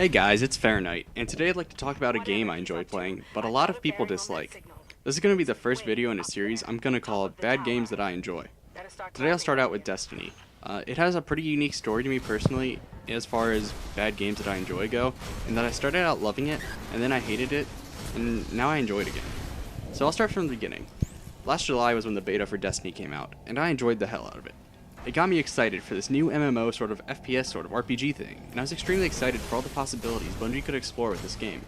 Hey guys, it's Fahrenheit, and today I'd like to talk about a game I enjoy playing, but a lot of people dislike. This is going to be the first video in a series I'm going to call Bad Games That I Enjoy. Today I'll start out with Destiny. It has a pretty unique story to me personally, as far as bad games that I enjoy go, in that I started out loving it, and then I hated it, and now I enjoy it again. So I'll start from the beginning. Last July was when the beta for Destiny came out, and I enjoyed the hell out of it. It got me excited for this new MMO sort of FPS sort of RPG thing, and I was extremely excited for all the possibilities Bungie could explore with this game.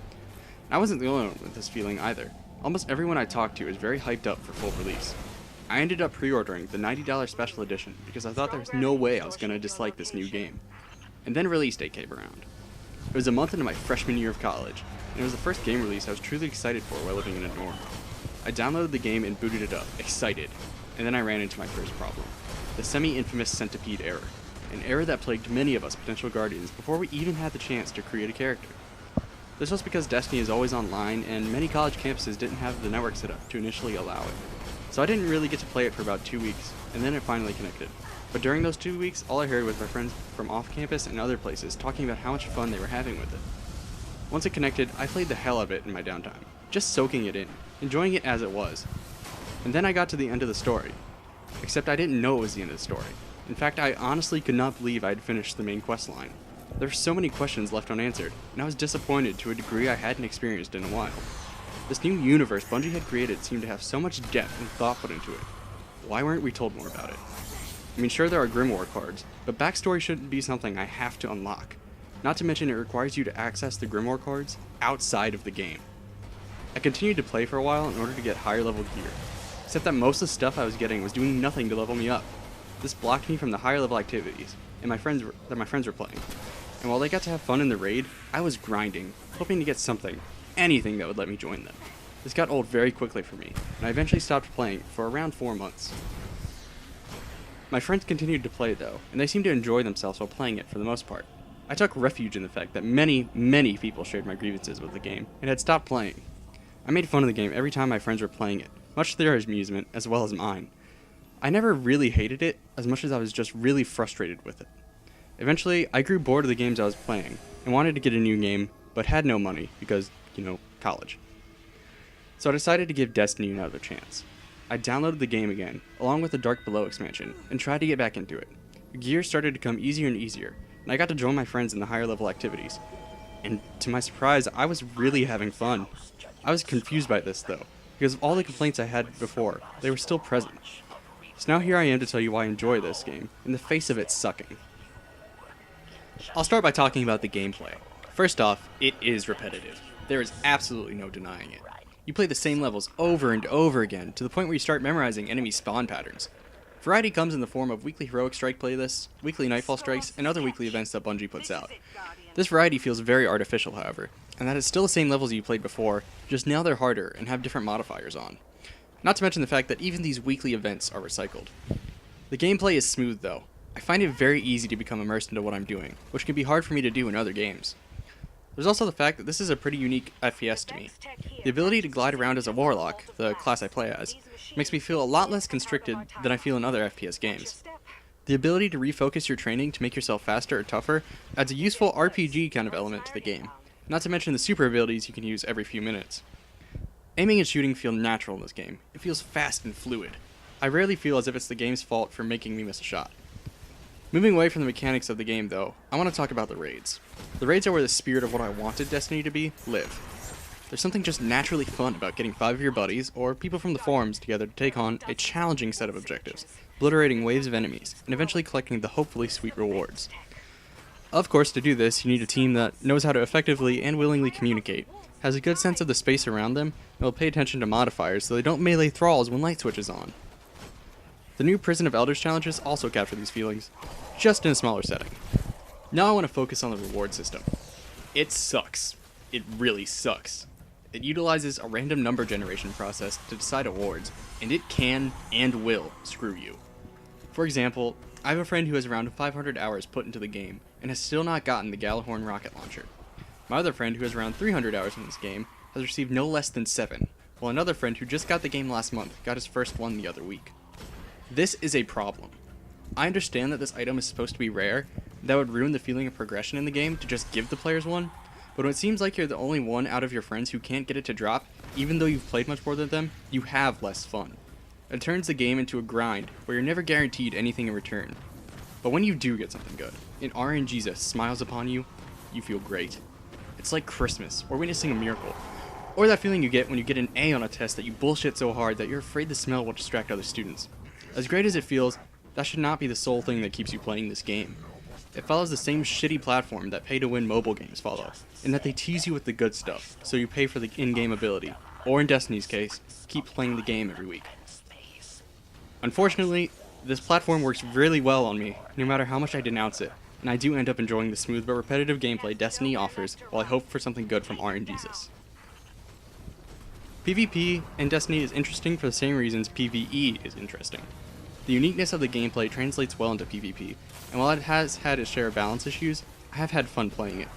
And I wasn't the only one with this feeling either. Almost everyone I talked to was very hyped up for full release. I ended up pre-ordering the $90 special edition because I thought there was no way I was going to dislike this new game. And then release day came around. It was a month into my freshman year of college, and it was the first game release I was truly excited for while living in a dorm. I downloaded the game and booted it up, excited, and then I ran into my first problem. The semi-infamous Centipede error, an error that plagued many of us potential Guardians before we even had the chance to create a character. This was because Destiny is always online, and many college campuses didn't have the network set up to initially allow it. So I didn't really get to play it for about 2 weeks, and then it finally connected. But during those 2 weeks, all I heard was my friends from off-campus and other places talking about how much fun they were having with it. Once it connected, I played the hell out of it in my downtime, just soaking it in, enjoying it as it was. And then I got to the end of the story. Except I didn't know it was the end of the story. In fact, I honestly could not believe I had finished the main quest line. There were so many questions left unanswered, and I was disappointed to a degree I hadn't experienced in a while. This new universe Bungie had created seemed to have so much depth and thought put into it. Why weren't we told more about it? I mean, sure, there are Grimoire cards, but backstory shouldn't be something I have to unlock. Not to mention it requires you to access the Grimoire cards outside of the game. I continued to play for a while in order to get higher level gear. Except that most of the stuff I was getting was doing nothing to level me up. This blocked me from the higher level activities and my friends were playing. And while they got to have fun in the raid, I was grinding, hoping to get something, anything that would let me join them. This got old very quickly for me, and I eventually stopped playing for around 4 months. My friends continued to play though, and they seemed to enjoy themselves while playing it for the most part. I took refuge in the fact that many people shared my grievances with the game and had stopped playing. I made fun of the game every time my friends were playing it, much to their amusement as well as mine. I never really hated it as much as I was just really frustrated with it. Eventually, I grew bored of the games I was playing and wanted to get a new game, but had no money because, college. So I decided to give Destiny another chance. I downloaded the game again, along with the Dark Below expansion, and tried to get back into it. Gear started to come easier and easier, and I got to join my friends in the higher level activities. And to my surprise, I was really having fun. I was confused by this though, because of all the complaints I had before, they were still present. So now here I am to tell you why I enjoy this game, in the face of it sucking. I'll start by talking about the gameplay. First off, it is repetitive. There is absolutely no denying it. You play the same levels over and over again, to the point where you start memorizing enemy spawn patterns. Variety comes in the form of weekly Heroic Strike playlists, weekly Nightfall Strikes, and other weekly events that Bungie puts out. This variety feels very artificial, however, and that it's still the same levels you played before, just now they're harder and have different modifiers on. Not to mention the fact that even these weekly events are recycled. The gameplay is smooth though. I find it very easy to become immersed into what I'm doing, which can be hard for me to do in other games. There's also the fact that this is a pretty unique FPS to me. The ability to glide around as a Warlock, the class I play as, makes me feel a lot less constricted than I feel in other FPS games. The ability to refocus your training to make yourself faster or tougher adds a useful RPG kind of element to the game, not to mention the super abilities you can use every few minutes. Aiming and shooting feel natural in this game. It feels fast and fluid. I rarely feel as if it's the game's fault for making me miss a shot. Moving away from the mechanics of the game though, I want to talk about the raids. The raids are where the spirit of what I wanted Destiny to be live. There's something just naturally fun about getting 5 of your buddies, or people from the forums together to take on a challenging set of objectives, obliterating waves of enemies, and eventually collecting the hopefully sweet rewards. Of course, to do this, you need a team that knows how to effectively and willingly communicate, has a good sense of the space around them, and will pay attention to modifiers so they don't melee thralls when light switches on. The new Prison of Elders challenges also capture these feelings, just in a smaller setting. Now I want to focus on the reward system. It sucks. It really sucks. It utilizes a random number generation process to decide awards, and it can and will screw you. For example, I have a friend who has around 500 hours put into the game, and has still not gotten the Gjallarhorn rocket launcher. My other friend who has around 300 hours in this game has received no less than 7, while another friend who just got the game last month got his first one the other week. This is a problem. I understand that this item is supposed to be rare, that would ruin the feeling of progression in the game to just give the players one, But when it seems like you're the only one out of your friends who can't get it to drop, even though you've played much more than them, you have less fun. It turns the game into a grind where you're never guaranteed anything in return. But when you do get something good, and RNGesus smiles upon you, you feel great. It's like Christmas, or witnessing a miracle. Or that feeling you get when you get an A on a test that you bullshit so hard that you're afraid the smell will distract other students. As great as it feels, that should not be the sole thing that keeps you playing this game. It follows the same shitty platform that pay-to-win mobile games follow, in that they tease you with the good stuff, so you pay for the in-game ability, or in Destiny's case, keep playing the game every week. Unfortunately, this platform works really well on me, no matter how much I denounce it, and I do end up enjoying the smooth but repetitive gameplay Destiny offers while I hope for something good from RNGesus. PvP in Destiny is interesting for the same reasons PvE is interesting. The uniqueness of the gameplay translates well into PvP, and while it has had its share of balance issues, I have had fun playing it.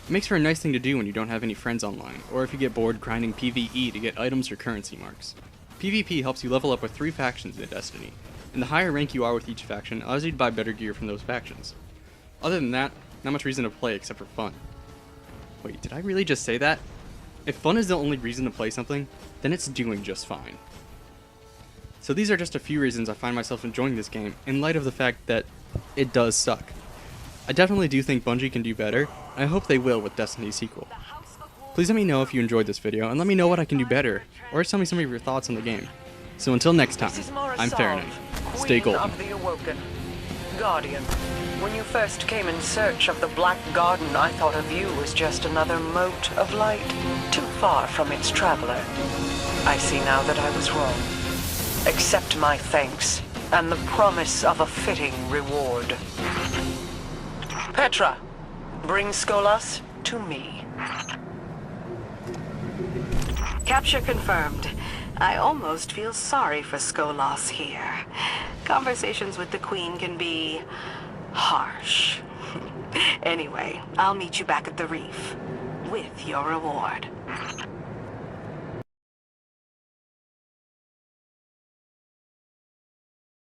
It makes for a nice thing to do when you don't have any friends online, or if you get bored grinding PvE to get items or currency marks. PvP helps you level up with 3 factions in Destiny, and the higher rank you are with each faction allows you to buy better gear from those factions. Other than that, not much reason to play except for fun. Wait, did I really just say that? If fun is the only reason to play something, then it's doing just fine. So these are just a few reasons I find myself enjoying this game, in light of the fact that it does suck. I definitely do think Bungie can do better, and I hope they will with Destiny's sequel. Please let me know if you enjoyed this video, and let me know what I can do better, or tell me some of your thoughts on the game. So until next time, I'm Farron. Stay golden. Of the Awoken. Guardian, when you first came in search of the Black Garden, I thought of you as just another mote of light, too far from its traveler. I see now that I was wrong. Accept my thanks, and the promise of a fitting reward. Petra, bring Skolas to me. Capture confirmed. I almost feel sorry for Skolas here. Conversations with the Queen can be harsh. Anyway, I'll meet you back at the reef with your reward.